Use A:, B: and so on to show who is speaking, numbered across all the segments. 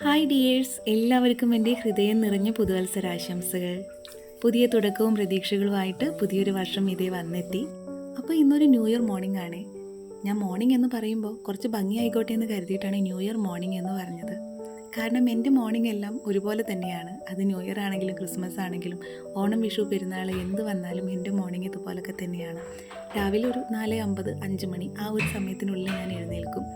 A: Hi dears, എല്ലാവർക്കും എൻ്റെ ഹൃദയം നിറഞ്ഞ പുതുവത്സരാശംസകൾ. പുതിയ തുടക്കവും പ്രതീക്ഷകളുമായിട്ട് പുതിയൊരു വർഷം ഇതേ വന്നെത്തി. അപ്പോൾ ഇന്നൊരു ന്യൂ ഇയർ മോർണിംഗ് ആണ്. ഞാൻ മോർണിംഗ് എന്ന് പറയുമ്പോൾ കുറച്ച് ഭംഗിയായിക്കോട്ടെ എന്ന് കരുതിയിട്ടാണ് ന്യൂ ഇയർ മോർണിംഗ് എന്ന് പറഞ്ഞത്. കാരണം എൻ്റെ മോർണിംഗ് എല്ലാം ഒരുപോലെ തന്നെയാണ്. അത് ന്യൂ ഇയർ ആണെങ്കിലും ക്രിസ്മസ് ആണെങ്കിലും ഓണം, വിഷു, പെരുന്നാൾ എന്ത് വന്നാലും എൻ്റെ മോർണിംഗ് ഇതുപോലൊക്കെ തന്നെയാണ്. രാവിലെ ഒരു 4:50 5 മണി ആ ഒരു സമയത്തിനുള്ളിൽ ഞാൻ എഴുന്നേൽക്കും.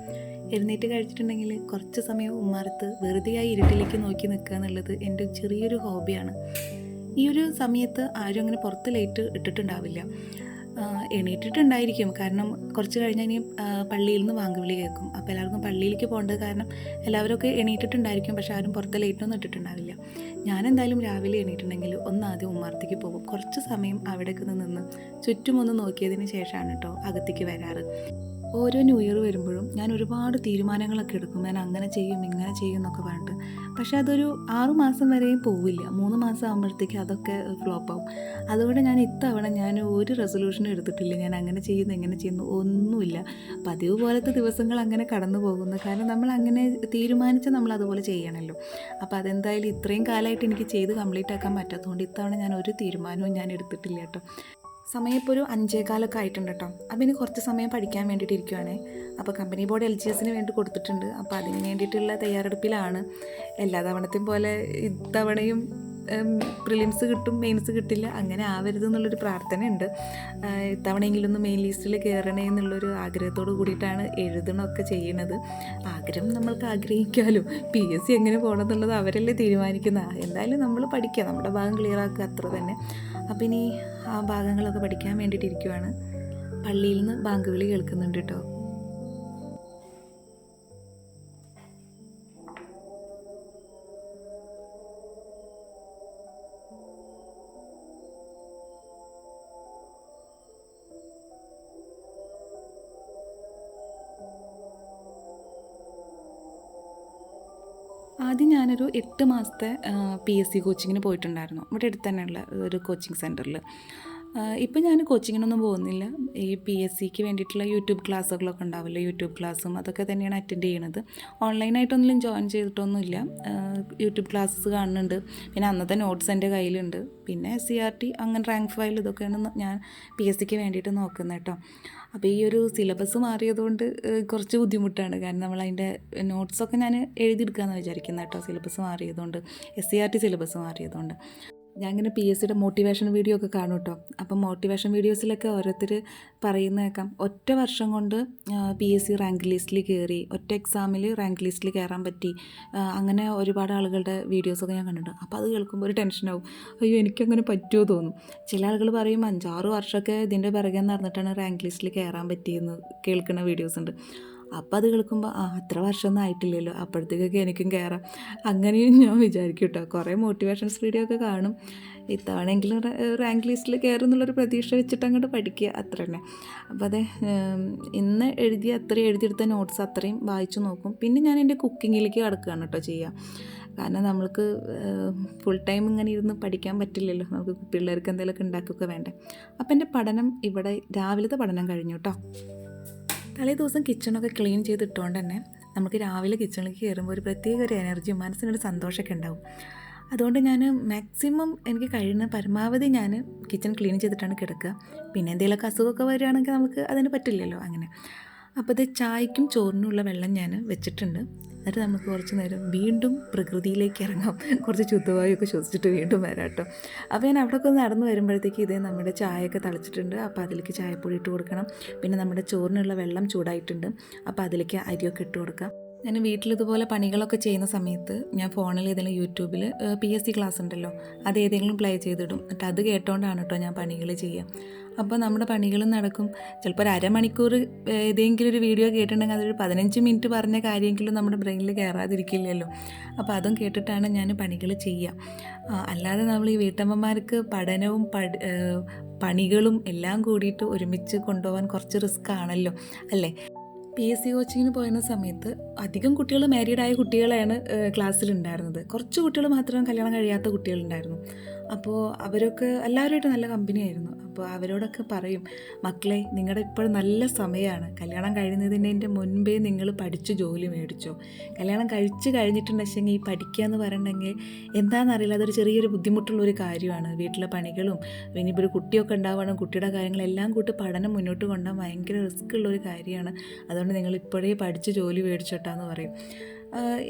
A: എഴുന്നേറ്റ് കഴിച്ചിട്ടുണ്ടെങ്കിൽ കുറച്ച് സമയം ഉമ്മാറത്ത് വെറുതെയായി ഇരുട്ടിലേക്ക് നോക്കി നിൽക്കുക എന്നുള്ളത് എൻ്റെ ചെറിയൊരു ഹോബിയാണ്. ഈ ഒരു സമയത്ത് ആരും അങ്ങനെ പുറത്ത് ലൈറ്റ് ഇട്ടിട്ടുണ്ടാവില്ല. എണീറ്റിട്ടുണ്ടായിരിക്കും, കാരണം കുറച്ച് കഴിഞ്ഞാൽ ഇനി പള്ളിയിൽ നിന്ന് വാങ്കുവിളി കേൾക്കും. അപ്പോൾ എല്ലാവർക്കും പള്ളിയിലേക്ക് പോകേണ്ടത് കാരണം എല്ലാവരൊക്കെ എണീറ്റിട്ടുണ്ടായിരിക്കും, പക്ഷെ ആരും പുറത്ത് ലൈറ്റൊന്നും ഇട്ടിട്ടുണ്ടാവില്ല. ഞാനെന്തായാലും രാവിലെ എണീറ്റുണ്ടെങ്കിൽ ആദ്യം ഉമ്മാർത്തേക്ക് പോകും. കുറച്ച് സമയം അവിടേക്ക് നിന്ന് ചുറ്റുമൊന്ന് നോക്കിയതിന് ശേഷമാണ് കേട്ടോ അകത്തേക്ക് വരാറ്. ഓരോ ന്യൂ ഇയർ വരുമ്പോഴും ഞാൻ ഒരുപാട് തീരുമാനങ്ങളൊക്കെ എടുക്കും. ഞാൻ അങ്ങനെ ചെയ്യും ഇങ്ങനെ ചെയ്യും എന്നൊക്കെ പറഞ്ഞിട്ട്. പക്ഷേ അതൊരു 6 മാസം വരെയും പോവില്ല. 3 മാസം ആകുമ്പോഴത്തേക്ക് അതൊക്കെ ഫ്ലോപ്പ് ആവും. അതുകൊണ്ട് ഞാൻ ഇത്തവണ ഒരു റെസൊല്യൂഷനും എടുത്തിട്ടില്ല. ഞാൻ അങ്ങനെ ചെയ്യുന്നു ഇങ്ങനെ ചെയ്യുന്നു ഒന്നുമില്ല. പതിവ് പോലത്തെ ദിവസങ്ങൾ അങ്ങനെ കടന്നു പോകുന്നു. കാരണം നമ്മൾ അങ്ങനെ തീരുമാനിച്ചാൽ നമ്മൾ അതുപോലെ ചെയ്യണമല്ലോ. അപ്പോൾ അതെന്തായാലും ഇത്രയും കാലമായിട്ട് എനിക്ക് ചെയ്ത് കംപ്ലീറ്റ് ആക്കാൻ പറ്റാത്തതുകൊണ്ട് ഇത്തവണ ഞാൻ ഒരു തീരുമാനവും ഞാൻ എടുത്തിട്ടില്ല കേട്ടോ. സമയം ഇപ്പോൾ ഒരു 5:15 ആയിട്ടുണ്ട് കേട്ടോ. അപ്പോൾ ഇനി കുറച്ച് സമയം പഠിക്കാൻ വേണ്ടിയിട്ട് ഇരിക്കുവാണ്. അപ്പോൾ കമ്പനി ബോർഡ് LGSന് വേണ്ടി കൊടുത്തിട്ടുണ്ട്. അപ്പോൾ അതിന് വേണ്ടിയിട്ടുള്ള തയ്യാറെടുപ്പിലാണ്. എല്ലാ തവണത്തെയും പോലെ ഇത്തവണയും പ്രിലിംസ് കിട്ടും, മെയിൻസ് കിട്ടില്ല, അങ്ങനെ ആവരുതെന്നുള്ളൊരു പ്രാർത്ഥനയുണ്ട്. ഇത്തവണയെങ്കിലും ഒന്ന് മെയിൻ ലിസ്റ്റിൽ കയറണേ എന്നുള്ളൊരു ആഗ്രഹത്തോട് കൂടിയിട്ടാണ് എഴുതണമൊക്കെ ചെയ്യണത്. ആഗ്രഹം നമ്മൾക്ക് ആഗ്രഹിക്കാമല്ലോ. PSC എങ്ങനെ പോകണം എന്നുള്ളത് അവരല്ലേ തീരുമാനിക്കുന്നത്. എന്തായാലും നമ്മൾ പഠിക്കുക, നമ്മുടെ ഭാഗം ക്ലിയർ ആക്കുക, അത്ര തന്നെ. അപ്പം ഇനി ആ ഭാഗങ്ങളൊക്കെ പഠിക്കാൻ വേണ്ടിയിട്ടിരിക്കുവാണ്. പള്ളിയിൽ നിന്ന് ബാങ്ക് വിളി കേൾക്കുന്നുണ്ട് കേട്ടോ. ആദ്യം ഞാനൊരു 8 മാസത്തെ PSC കോച്ചിങ്ങിന് പോയിട്ടുണ്ടായിരുന്നു, ഇവിടെ അടുത്ത് തന്നെയുള്ള ഒരു കോച്ചിങ് സെൻറ്ററിൽ. ഇപ്പം ഞാൻ കോച്ചിങ്ങിനൊന്നും പോകുന്നില്ല. ഈ PSCക്ക് വേണ്ടിയിട്ടുള്ള യൂട്യൂബ് ക്ലാസ്സുകളൊക്കെ ഉണ്ടാവില്ല, യൂട്യൂബ് ക്ലാസ്സും അതൊക്കെ തന്നെയാണ് അറ്റൻഡ് ചെയ്യണത്. ഓൺലൈനായിട്ടൊന്നും ജോയിൻ ചെയ്തിട്ടൊന്നുമില്ല. യൂട്യൂബ് ക്ലാസ്സസ് കാണുന്നുണ്ട്. പിന്നെ അന്നത്തെ നോട്ട്സ് എൻ്റെ കയ്യിലുണ്ട്. പിന്നെ CRT അങ്ങനെ റാങ്ക് ഫയൽ ഇതൊക്കെയാണ് ഞാൻ PSCക്ക് വേണ്ടിയിട്ട് നോക്കുന്നത് കേട്ടോ. അപ്പോൾ ഈ ഒരു സിലബസ് മാറിയതുകൊണ്ട് കുറച്ച് ബുദ്ധിമുട്ടാണ്. കാരണം നമ്മളതിൻ്റെ നോട്ട്സൊക്കെ ഞാൻ എഴുതിയെടുക്കാമെന്ന് വിചാരിക്കുന്നത് കേട്ടോ, സിലബസ് മാറിയതുകൊണ്ട്, SCRT സിലബസ് മാറിയതുകൊണ്ട്. ഞാൻ ഇങ്ങനെ PSCയുടെ മോട്ടിവേഷൻ വീഡിയോ ഒക്കെ കാണും കേട്ടോ. അപ്പം മോട്ടിവേഷൻ വീഡിയോസിലൊക്കെ ഓരോരുത്തർ പറയുന്ന കേൾക്കാം, ഒറ്റ വർഷം കൊണ്ട് PSC റാങ്ക് ലിസ്റ്റിൽ കയറി, ഒറ്റ എക്സാമിൽ റാങ്ക് ലിസ്റ്റിൽ കയറാൻ പറ്റി, അങ്ങനെ ഒരുപാട് ആളുകളുടെ വീഡിയോസൊക്കെ ഞാൻ കണ്ടിട്ടുണ്ട്. അപ്പോൾ അത് കേൾക്കുമ്പോൾ ഒരു ടെൻഷനാവും, അയ്യോ എനിക്കങ്ങനെ പറ്റുമോ തോന്നും. ചില ആളുകൾ പറയും 5-6 വർഷമൊക്കെ ഇതിൻ്റെ പിറകെ നടന്നിട്ടാണ് റാങ്ക് ലിസ്റ്റിൽ കയറാൻ പറ്റിയെന്ന് കേൾക്കുന്ന വീഡിയോസ് ഉണ്ട്. അപ്പോൾ അത് കേൾക്കുമ്പോൾ അത്ര വർഷമൊന്നും ആയിട്ടില്ലല്ലോ, അപ്പോഴത്തേക്കൊക്കെ എനിക്കും കയറാം, അങ്ങനെയും ഞാൻ വിചാരിക്കും കേട്ടോ. കുറേ മോട്ടിവേഷൻസ് വീഡിയോ ഒക്കെ കാണും. ഇത്തവണയെങ്കിലും റാങ്ക് ലിസ്റ്റിൽ കയറും എന്നുള്ളൊരു പ്രതീക്ഷ വെച്ചിട്ട് അങ്ങോട്ട് പഠിക്കുക, അത്ര തന്നെ. അപ്പോൾ അതെ, ഇന്ന് അത്രയും എഴുതിയെടുത്ത നോട്ട്സ് അത്രയും വായിച്ചു നോക്കും. പിന്നെ ഞാൻ എൻ്റെ കുക്കിങ്ങിലേക്ക് കടക്കുകയാണ് കേട്ടോ ചെയ്യുക. കാരണം നമ്മൾക്ക് ഫുൾ ടൈം ഇങ്ങനെ ഇരുന്ന് പഠിക്കാൻ പറ്റില്ലല്ലോ, നമുക്ക് പിള്ളേർക്ക് എന്തെങ്കിലുമൊക്കെ ഉണ്ടാക്കുകയൊക്കെ വേണ്ടേ. അപ്പോൾ എൻ്റെ പഠനം ഇവിടെ രാവിലത്തെ പഠനം കഴിഞ്ഞു കേട്ടോ. തലേ ദിവസം കിച്ചണൊക്കെ ക്ലീൻ ചെയ്തിട്ടുകൊണ്ട് തന്നെ നമുക്ക് രാവിലെ കിച്ചണിലേക്ക് കയറുമ്പോൾ ഒരു പ്രത്യേക ഒരു എനർജിയും മനസ്സിനൊരു സന്തോഷമൊക്കെ ഉണ്ടാവും. അതുകൊണ്ട് ഞാൻ മാക്സിമം എനിക്ക് കഴിയുന്ന പരമാവധി ഞാൻ കിച്ചൺ ക്ലീൻ ചെയ്തിട്ടാണ് കിടക്കുക. പിന്നെ എന്തെങ്കിലുമൊക്കെ അസുഖമൊക്കെ വരികയാണെങ്കിൽ നമുക്ക് അതിന് പറ്റില്ലല്ലോ അങ്ങനെ. അപ്പോൾ ഇത് ചായക്കും ചോറിനുള്ള വെള്ളം ഞാൻ വെച്ചിട്ടുണ്ട്. എന്നിട്ട് നമുക്ക് കുറച്ച് നേരം വീണ്ടും പ്രകൃതിയിലേക്ക് ഇറങ്ങാം, കുറച്ച് ശുദ്ധവായുവൊക്കെ ശ്വസിച്ചിട്ട് വീണ്ടും വരാം കേട്ടോ. അപ്പോൾ ഞാൻ അവിടെയൊക്കെ ഒന്ന് നടന്ന് വരുമ്പോഴത്തേക്ക് ഇതേ നമ്മുടെ ചായയൊക്കെ തിളച്ചിട്ടുണ്ട്. അപ്പോൾ അതിലേക്ക് ചായപ്പൊടി ഇട്ട് കൊടുക്കണം. പിന്നെ നമ്മുടെ ചോറിനുള്ള വെള്ളം ചൂടായിട്ടുണ്ട്. അപ്പോൾ അതിലേക്ക് അരിയൊക്കെ ഇട്ട് കൊടുക്കാം. ഞാൻ വീട്ടിലിതുപോലെ പണികളൊക്കെ ചെയ്യുന്ന സമയത്ത് ഞാൻ ഫോണിൽ ഏതെങ്കിലും യൂട്യൂബിൽ PSC ക്ലാസ് ഉണ്ടല്ലോ, അത് ഏതെങ്കിലും പ്ലേ ചെയ്തിടും. എന്നിട്ട് അത് കേട്ടോണ്ടാണ് കേട്ടോ ഞാൻ പണികൾ ചെയ്യുക. അപ്പോൾ നമ്മുടെ പണികളും നടക്കും. ചിലപ്പോൾ ഒരു അരമണിക്കൂർ ഏതെങ്കിലും ഒരു വീഡിയോ കേട്ടിട്ടുണ്ടെങ്കിൽ അതൊരു 15 മിനിറ്റ് പറഞ്ഞ കാര്യമെങ്കിലും നമ്മുടെ ബ്രെയിനിൽ കയറാതിരിക്കില്ലല്ലോ. അപ്പോൾ അതും കേട്ടിട്ടാണ് ഞാൻ പണികൾ ചെയ്യുക. അല്ലാതെ നമ്മൾ ഈ വീട്ടമ്മമാർക്ക് പഠനവും പണികളും എല്ലാം കൂടിയിട്ട് ഒരുമിച്ച് കൊണ്ടുപോകാൻ കുറച്ച് റിസ്ക് ആണല്ലോ അല്ലേ. PSC കോച്ചിങ്ങിന് പോയിരുന്ന സമയത്ത് അധികം കുട്ടികൾ മാരീഡായ കുട്ടികളെയാണ് ക്ലാസ്സിലുണ്ടായിരുന്നത്. കുറച്ച് കുട്ടികൾ മാത്രം കല്യാണം കഴിയാത്ത കുട്ടികളുണ്ടായിരുന്നു. അപ്പോൾ അവരൊക്കെ എല്ലാവരുമായിട്ട് നല്ല കമ്പനിയായിരുന്നു. അപ്പോൾ അവരോടൊക്കെ പറയും, മക്കളെ നിങ്ങളുടെ ഇപ്പോൾ നല്ല സമയമാണ്, കല്യാണം കഴിയുന്നതിൻ്റെ മുൻപേ നിങ്ങൾ പഠിച്ച് ജോലി മേടിച്ചോ. കല്യാണം കഴിഞ്ഞിട്ടുണ്ടെങ്കിൽ ഈ പഠിക്കുക എന്ന് പറയണമെങ്കിൽ എന്താണെന്നറിയില്ല, അതൊരു ചെറിയൊരു ബുദ്ധിമുട്ടുള്ളൊരു കാര്യമാണ്. വീട്ടിലെ പണികളും പിന്നെ ഇപ്പോൾ ഒരു കുട്ടിയൊക്കെ ഉണ്ടാവുകയാണ്, കുട്ടിയുടെ കാര്യങ്ങളെല്ലാം കൂട്ടി പഠനം മുന്നോട്ട് കൊണ്ടുപോകാൻ ഭയങ്കര റിസ്ക് ഉള്ളൊരു കാര്യമാണ്. അതുകൊണ്ട് നിങ്ങൾ ഇപ്പോഴേ പഠിച്ച് ജോലി മേടിച്ചോട്ടാന്ന് പറയും.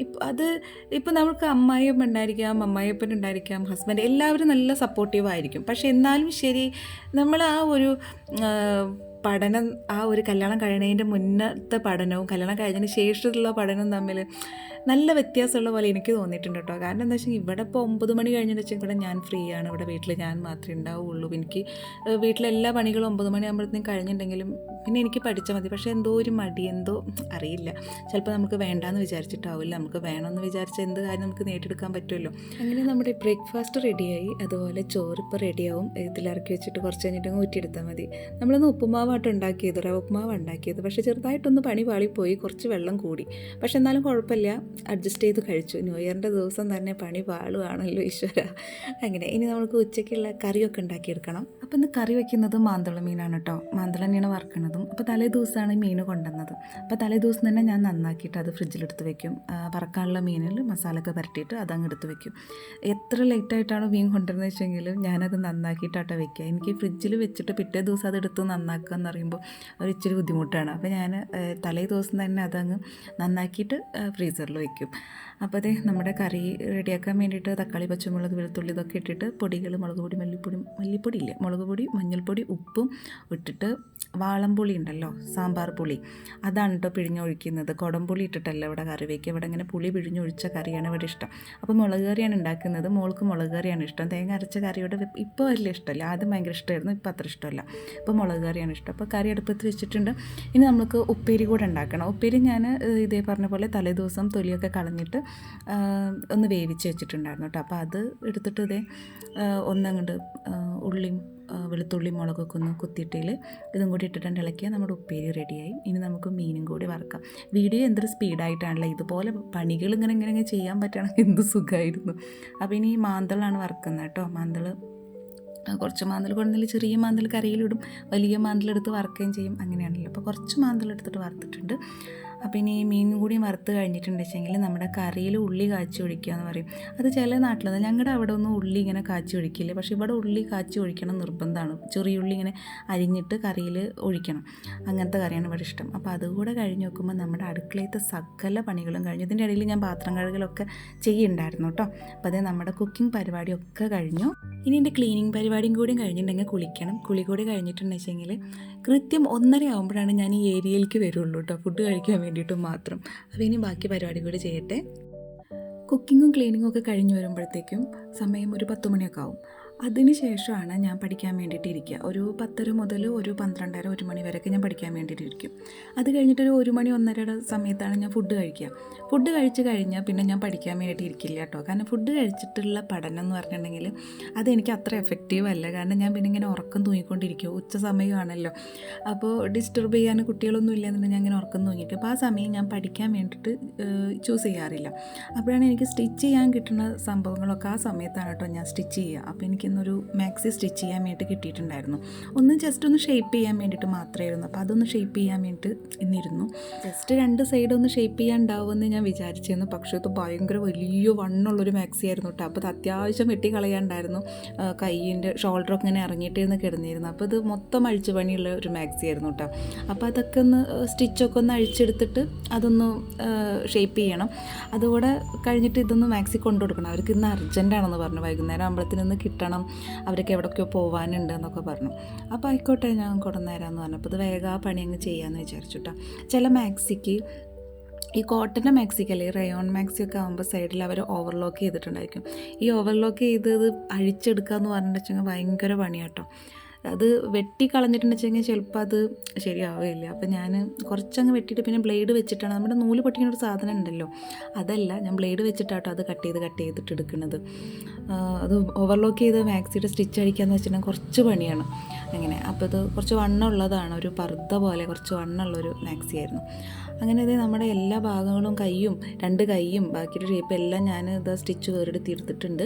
A: ഇപ്പോൾ നമുക്ക് അമ്മായിയമ്മ ഉണ്ടായിരിക്കാം, അമ്മായിയപ്പൻ ഉണ്ടായിരിക്കാം, ഹസ്ബൻഡ്, എല്ലാവരും നല്ല സപ്പോർട്ടീവ് ആയിരിക്കും. പക്ഷെ എന്നാലും ശരി, നമ്മൾ ആ ഒരു പഠനം, ആ ഒരു കല്യാണം കഴിയുന്നതിൻ്റെ മുന്നത്തെ പഠനവും കല്യാണം കഴിഞ്ഞതിന് ശേഷമുള്ള പഠനവും തമ്മിൽ നല്ല വ്യത്യാസമുള്ള പോലെ എനിക്ക് തോന്നിയിട്ടുണ്ട് കേട്ടോ. കാരണം എന്താ വെച്ചാൽ ഇവിടെ ഇപ്പോൾ 9 മണി കഴിഞ്ഞിട്ട് വെച്ചാൽ ഇവിടെ ഞാൻ ഫ്രീ ആണ്, ഇവിടെ വീട്ടിൽ ഞാൻ മാത്രമേ ഉണ്ടാവുള്ളൂ. എനിക്ക് വീട്ടിലെല്ലാ പണികളും 9 മണിയാകുമ്പോഴത്തേക്കും കഴിഞ്ഞിട്ടുണ്ടെങ്കിലും പിന്നെ എനിക്ക് പഠിച്ചാൽ മതി. പക്ഷേ എന്തോ ഒരു മടി, എന്തോ അറിയില്ല, ചിലപ്പോൾ നമുക്ക് വേണ്ടാന്ന് വിചാരിച്ചിട്ടാവില്ല, നമുക്ക് വേണമെന്ന് വിചാരിച്ച എന്ത് കാര്യം നമുക്ക് നേടിയെടുക്കാൻ പറ്റുമല്ലോ. അങ്ങനെ നമ്മുടെ ബ്രേക്ക്ഫാസ്റ്റ് റെഡിയായി, അതുപോലെ ചോറ് ഇപ്പോൾ റെഡിയാവും. ഇതിലിറക്കി വെച്ചിട്ട് കുറച്ച് കഴിഞ്ഞിട്ട് ഊറ്റിയെടുത്താൽ മതി. നമ്മളിന്ന് ഉപ്പുമാവായിട്ട് ഉണ്ടാക്കിയത്, റവ ഉപ്പുമാവ് ഉണ്ടാക്കിയത്. പക്ഷേ ചെറുതായിട്ടൊന്ന് പണി പാളിപ്പോയി, കുറച്ച് വെള്ളം കൂടി. പക്ഷെ എന്നാലും കുഴപ്പമില്ല, അഡ്ജസ്റ്റ് ചെയ്ത് കഴിച്ചു. ന്യൂ ഇയറിൻ്റെ ദിവസം തന്നെ പണി പാളുവാണല്ലോ ഈശ്വര. അങ്ങനെ ഇനി നമുക്ക് ഉച്ചയ്ക്കുള്ള കറിയൊക്കെ ഉണ്ടാക്കിയെടുക്കണം. അപ്പോൾ ഇന്ന് കറി വയ്ക്കുന്നത് മാന്തള മീനാണ് കേട്ടോ. മാന്തള തന്നെയാണ് വറുക്കണതും. അപ്പോൾ തലേ ദിവസമാണ് മീൻ കൊണ്ടുവന്നത്. അപ്പോൾ തലേ ദിവസം തന്നെ ഞാൻ നന്നാക്കിയിട്ട് അത് ഫ്രിഡ്ജിലെടുത്ത് വെക്കും. വറക്കാനുള്ള മീനിൽ മസാലയൊക്കെ പുരട്ടിയിട്ട് അതങ്ങ് എടുത്ത് വെക്കും. എത്ര ലേറ്റായിട്ടാണോ മീൻ കൊണ്ടുവരുന്നത് വെച്ചെങ്കിലും ഞാനത് നന്നാക്കിയിട്ടാട്ടോ വെക്കുക. എനിക്ക് ഫ്രിഡ്ജിൽ വെച്ചിട്ട് പിറ്റേ ദിവസം അതെടുത്ത് നന്നാക്കുക എന്ന് പറയുമ്പോൾ ഒരു ഇച്ചിരി ബുദ്ധിമുട്ടാണ്. അപ്പോൾ ഞാൻ തലേ ദിവസം തന്നെ അതങ്ങ് നന്നാക്കിയിട്ട് ഫ്രീസറിൽ വയ്ക്കും. അപ്പോൾ അതേ നമ്മുടെ കറി റെഡിയാക്കാൻ വേണ്ടിയിട്ട് തക്കാളി, പച്ചമുളക്, വെളുത്തുള്ളി ഇതൊക്കെ ഇട്ടിട്ട് പൊടികൾ, മുളക് പൊടി, മല്ലിപ്പൊടി ഇല്ല, മുളക് പൊടി, മഞ്ഞൾപ്പൊടി, ഉപ്പും ഇട്ടിട്ട് വാളംപുളി ഉണ്ടല്ലോ, സാമ്പാർ പുളി, അതാണ് കേട്ടോ പിഴിഞ്ഞൊഴിക്കുന്നത്. കുടംപുളി ഇട്ടിട്ടല്ല ഇവിടെ കറി വയ്ക്കുക. ഇവിടെ ഇങ്ങനെ പുളി പിഴിഞ്ഞൊഴിച്ച കറിയാണ് ഇവിടെ ഇഷ്ടം. അപ്പോൾ മുളക് കറിയാണ് ഉണ്ടാക്കുന്നത്. മോൾക്ക് മുളക് കറിയാണ് ഇഷ്ടം. തേങ്ങ അരച്ച കറിയോട് ഇപ്പോൾ വലിയ ഇഷ്ടമല്ല. ആദ്യം ഭയങ്കര ഇഷ്ടമായിരുന്നു, ഇപ്പോൾ അത്ര ഇഷ്ടമല്ല. ഇപ്പോൾ മുളക് കറിയാണ് ഇഷ്ടം. അപ്പോൾ കറി അടുപ്പത്ത് വെച്ചിട്ടുണ്ട്. ഇനി നമുക്ക് ഉപ്പേരി കൂടെ ഉണ്ടാക്കണം. ഉപ്പേരി ഞാൻ ഇതേ പറഞ്ഞ പോലെ തലേ ദിവസം തൊലിയൊക്കെ കളഞ്ഞിട്ട് ഒന്ന് വേവിച്ച് വെച്ചിട്ടുണ്ടായിരുന്നു കേട്ടോ. അപ്പോൾ അത് എടുത്തിട്ട് ഇതേ ഒന്നങ്ങോട്ട് ഉള്ളിയും വെളുത്തുള്ളി, മുളകൊക്കെ ഒന്ന് കുത്തിയിട്ടതിൽ ഇതും കൂടി ഇട്ടിട്ടുണ്ട് ഇളക്കിയാൽ നമ്മുടെ ഉപ്പേരി റെഡിയായി. ഇനി നമുക്ക് മീനും കൂടി വറക്കാം. വീഡിയോ എന്തൊരു സ്പീഡായിട്ടാണല്ലോ, ഇതുപോലെ പണികൾ ഇങ്ങനെ ചെയ്യാൻ പറ്റുകയാണെങ്കിൽ എന്ത് സുഖമായിരുന്നു. അപ്പോൾ ഇനി മാന്തളാണ് വറക്കുന്നത് കേട്ടോ. മാന്തൾ കുറച്ച് മാന്തൽ കൊണ്ടുവന്നില്ല, ചെറിയ മാന്തൽ കറിയിലിടും, വലിയ മാന്തലെടുത്ത് വറുക്കുകയും ചെയ്യും, അങ്ങനെയാണല്ലോ. അപ്പോൾ കുറച്ച് മാന്തലെടുത്തിട്ട് വറുത്തിട്ടുണ്ട്. അപ്പോൾ ഇനി മീൻ കൂടി വറുത്ത് കഴിഞ്ഞിട്ടുണ്ടെങ്കിൽ നമ്മുടെ കറിയിൽ ഉള്ളി കാച്ചി ഒഴിക്കുക എന്ന് പറയും. അത് ചില നാട്ടിലൊന്നും, ഞങ്ങളുടെ അവിടെ ഒന്നും ഉള്ളി ഇങ്ങനെ കാച്ചി ഒഴിക്കില്ല. പക്ഷേ ഇവിടെ ഉള്ളി കാച്ചി ഒഴിക്കണം നിർബന്ധമാണ്. ചെറിയ ഉള്ളി ഇങ്ങനെ അരിഞ്ഞിട്ട് കറിയിൽ ഒഴിക്കണം. അങ്ങനത്തെ കറിയാണ് ഇവിടെ ഇഷ്ടം. അപ്പോൾ അതുകൂടെ കഴിഞ്ഞ് നോക്കുമ്പോൾ നമ്മുടെ അടുക്കളയത്തെ സകല പണികളും കഴിഞ്ഞു. ഇതിൻ്റെ ഇടയിൽ ഞാൻ പാത്രം കഴുകലൊക്കെ ചെയ്യുന്നുണ്ടായിരുന്നു കേട്ടോ. അപ്പോൾ അത് നമ്മുടെ കുക്കിംഗ് പരിപാടിയൊക്കെ കഴിഞ്ഞു. ഇനി എൻ്റെ ക്ലീനിങ് പരിപാടിയും കൂടി കഴിഞ്ഞിട്ടുണ്ടെങ്കിൽ കുളിക്കണം. കുളി കൂടി കഴിഞ്ഞിട്ടുണ്ടെങ്കിൽ കൃത്യം 1:30 ആകുമ്പോഴാണ് ഞാൻ ഈ ഏരിയയിലേക്ക് വരുള്ളൂ കേട്ടോ, ഫുഡ് കഴിക്കാൻ വേണ്ടിയിട്ട് മാത്രം. അപ്പോൾ ഇനി ബാക്കി പരിപാടി കൂടി ചെയ്യട്ടെ. കുക്കിങ്ങും ക്ലീനിങ്ങും ഒക്കെ കഴിഞ്ഞ് വരുമ്പോഴത്തേക്കും സമയം ഒരു 10 മണിയൊക്കെ ആവും. അതിന് ശേഷമാണ് ഞാൻ പഠിക്കാൻ വേണ്ടിയിട്ട് ഇരിക്കുക. ഒരു 10:30 മുതൽ ഒരു 12:30, 1 മണി വരെയൊക്കെ ഞാൻ പഠിക്കാൻ വേണ്ടിയിട്ട് ഇരിക്കും. അത് കഴിഞ്ഞിട്ടൊരു 1 മണി 1:30 സമയത്താണ് ഞാൻ ഫുഡ് കഴിക്കുക. ഫുഡ് കഴിച്ച് കഴിഞ്ഞാൽ പിന്നെ ഞാൻ പഠിക്കാൻ വേണ്ടിയിട്ട് ഇരിക്കില്ല കേട്ടോ. കാരണം ഫുഡ് കഴിച്ചിട്ടുള്ള പഠനം എന്ന് പറഞ്ഞിട്ടുണ്ടെങ്കിൽ അതെനിക്ക് അത്ര എഫക്റ്റീവ് അല്ല. കാരണം ഞാൻ പിന്നെ ഇങ്ങനെ ഉറക്കം തൂങ്ങിക്കൊണ്ടിരിക്കും. ഉച്ച സമയമാണല്ലോ, അപ്പോൾ ഡിസ്റ്റർബ് ചെയ്യാൻ കുട്ടികളൊന്നും ഇല്ലെന്നുണ്ടെങ്കിൽ ഞാൻ ഇങ്ങനെ ഉറക്കം തൂങ്ങിയിട്ട്, അപ്പോൾ ആ സമയം ഞാൻ പഠിക്കാൻ വേണ്ടിയിട്ട് ചൂസ് ചെയ്യാറില്ല. അപ്പോഴാണ് എനിക്ക് സ്റ്റിച്ച് ചെയ്യാൻ കിട്ടുന്ന സംഭവങ്ങളൊക്കെ ആ സമയത്താണ് കേട്ടോ ഞാൻ സ്റ്റിച്ച് ചെയ്യുക. അപ്പോൾ എനിക്കിന്നൊരു മാക്സി സ്റ്റിച്ച് ചെയ്യാൻ വേണ്ടിയിട്ട് കിട്ടിയിട്ടുണ്ടായിരുന്നു. ജസ്റ്റ് ഒന്ന് ഷേപ്പ് ചെയ്യാൻ വേണ്ടിയിട്ട് മാത്രമായിരുന്നു. അപ്പോൾ അതൊന്ന് ഷേപ്പ് ചെയ്യാൻ വേണ്ടിയിട്ട് ഇന്നിരുന്നു. ജസ്റ്റ് 2 സൈഡ് ഒന്ന് ഷേപ്പ് ചെയ്യാൻ ഉണ്ടാവുമെന്ന് ഞാൻ വിചാരിച്ചിരുന്നു. പക്ഷേ ഇത് ഭയങ്കര വലിയ വണ്ണുള്ളൊരു മാക്സി ആയിരുന്നു കേട്ടോ. അപ്പോൾ അത് അത്യാവശ്യം വെട്ടി കളയാണ്ടായിരുന്നു. കൈയിൻ്റെ ഷോൾഡറൊക്കെ ഇങ്ങനെ ഇറങ്ങിയിട്ടിരുന്ന് കിടന്നിരുന്നു. അപ്പോൾ ഇത് മൊത്തം അഴിച്ചു പണിയുള്ള ഒരു മാക്സി ആയിരുന്നു കേട്ടോ. അപ്പോൾ അതൊക്കെ ഒന്ന് സ്റ്റിച്ചൊക്കെ ഒന്ന് അഴിച്ചെടുത്തിട്ട് അതൊന്ന് ഷേപ്പ് ചെയ്യണം. അതുകൂടെ കഴിഞ്ഞിട്ട് ഇതൊന്ന് മാക്സി കൊണ്ടു കൊടുക്കണം. അവർക്ക് ഇന്ന് അർജൻറ്റാണെന്ന് പറഞ്ഞു, വൈകുന്നേരം ആകുമ്പോഴത്തേനൊന്ന് കിട്ടണം, അവരൊക്കെ എവിടെയൊക്കെയോ പോകാനുണ്ട് എന്നൊക്കെ പറഞ്ഞു. അപ്പോൾ ആയിക്കോട്ടെ ഞാൻ കൊണ്ടുവന്നേരാമെന്ന് പറഞ്ഞപ്പോൾ ഇത് വേഗം ആ പണി അങ്ങ് ചെയ്യാമെന്ന് വിചാരിച്ചു കേട്ടോ. ചില മാക്സിക്ക്, ഈ കോട്ടൻ്റെ മാക്സിക്ക് അല്ലെങ്കിൽ റയോൺ മാക്സിയൊക്കെ ആകുമ്പോൾ സൈഡിൽ അവർ ഓവർലോക്ക് ചെയ്തിട്ടുണ്ടായിരിക്കും. ഈ ഓവർലോക്ക് ചെയ്തത് അഴിച്ചെടുക്കുക എന്ന് പറഞ്ഞിട്ടുണ്ടെങ്കിൽ ഭയങ്കര പണിയാട്ടോ. അത് വെട്ടി കളഞ്ഞിട്ടുണ്ടെങ്കിൽ ചിലപ്പോൾ അത് ശരിയാവില്ല. അപ്പോൾ ഞാൻ കുറച്ചങ്ങ് വെട്ടിയിട്ട് പിന്നെ ബ്ലേഡ് വെച്ചിട്ടാണ്, നമ്മുടെ നൂല് പൊട്ടിക്കുന്ന ഒരു സാധനം ഉണ്ടല്ലോ, അതല്ല, ഞാൻ ബ്ലേഡ് വെച്ചിട്ടാട്ടോ അത് കട്ട് ചെയ്തിട്ട് എടുക്കുന്നത്. അത് ഓവർലോക്ക് ചെയ്ത് മാക്സിയുടെ സ്റ്റിച്ച് അടിക്കാന്ന് വെച്ചിട്ടുണ്ടെങ്കിൽ കുറച്ച് പണിയാണ്. അങ്ങനെ അപ്പോൾ ഇത് കുറച്ച് വണ്ണമുള്ളതാണ്, ഒരു പർദ്ദ പോലെ കുറച്ച് വണ്ണമുള്ളൊരു മാക്സി ആയിരുന്നു. അങ്ങനെ ഇത് നമ്മുടെ എല്ലാ ഭാഗങ്ങളും കൈയും 2 കൈയും ബാക്കിയുള്ള ഷേപ്പ് എല്ലാം ഞാൻ ഇത് സ്റ്റിച്ച് വേറെടുത്തിരുത്തിട്ടുണ്ട്.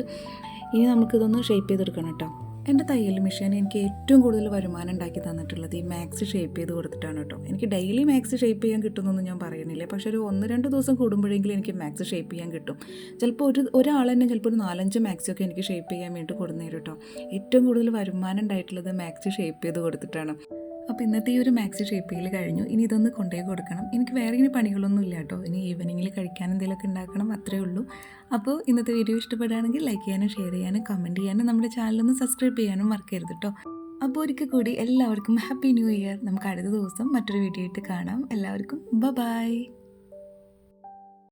A: ഇനി നമുക്കിതൊന്ന് ഷേപ്പ് ചെയ്തെടുക്കണം കേട്ടോ. എൻ്റെ തയ്യൽ മെഷീൻ എനിക്ക് ഏറ്റവും കൂടുതൽ വരുമാനം ഉണ്ടാക്കി തന്നിട്ടുള്ളത് ഈ മാക്സി ഷേപ്പ് ചെയ്ത് കൊടുത്തിട്ടാണ് കേട്ടോ. എനിക്ക് ഡെയിലി മാക്സി ഷേപ്പ് ചെയ്യാൻ കിട്ടുമെന്നൊന്നും ഞാൻ പറയുന്നില്ല, പക്ഷേ ഒരു 1-2 ദിവസം കൂടുമ്പോഴെങ്കിലും എനിക്ക് മാക്സി ഷേപ്പ് ചെയ്യാൻ കിട്ടും. ചിലപ്പോൾ ഒരാൾ തന്നെ ചിലപ്പോൾ ഒരു 4-5 മാക്സിയൊക്കെ എനിക്ക് ഷേപ്പ് ചെയ്യാൻ വേണ്ടി കൊടുന്നു തരും കേട്ടോ. ഏറ്റവും കൂടുതൽ വരുമാനം ഉണ്ടായിട്ടുള്ളത് മാക്സി ഷേപ്പ് ചെയ്ത് കൊടുത്തിട്ടാണ്. അപ്പോൾ ഇന്നത്തെ ഈ ഒരു മാക്സി ഷേപ്പ് ചെയ്യൽ കഴിഞ്ഞു. ഇനി ഇതൊന്ന് കൊണ്ടുപോയി കൊടുക്കണം. എനിക്ക് വേറെ ഇനി പണികളൊന്നും ഇല്ല കേട്ടോ. ഇനി ഈവനിങ്ങിൽ കഴിക്കാൻ എന്തെങ്കിലുമൊക്കെ ഉണ്ടാക്കണം, അത്രേ ഉള്ളൂ. അപ്പോൾ ഇന്നത്തെ വീഡിയോ ഇഷ്ടപ്പെടുകയാണെങ്കിൽ ലൈക്ക് ചെയ്യാനും ഷെയർ ചെയ്യാനും കമൻറ്റ് ചെയ്യാനും നമ്മുടെ ചാനലൊന്ന് സബ്സ്ക്രൈബ് ചെയ്യാനും മറക്കരുത് കേട്ടോ. അപ്പോൾ ഒരിക്കൽ കൂടി എല്ലാവർക്കും ഹാപ്പി ന്യൂ ഇയർ. നമുക്ക് അടുത്ത ദിവസം മറ്റൊരു വീഡിയോ ആയിട്ട് കാണാം. എല്ലാവർക്കും ബൈ.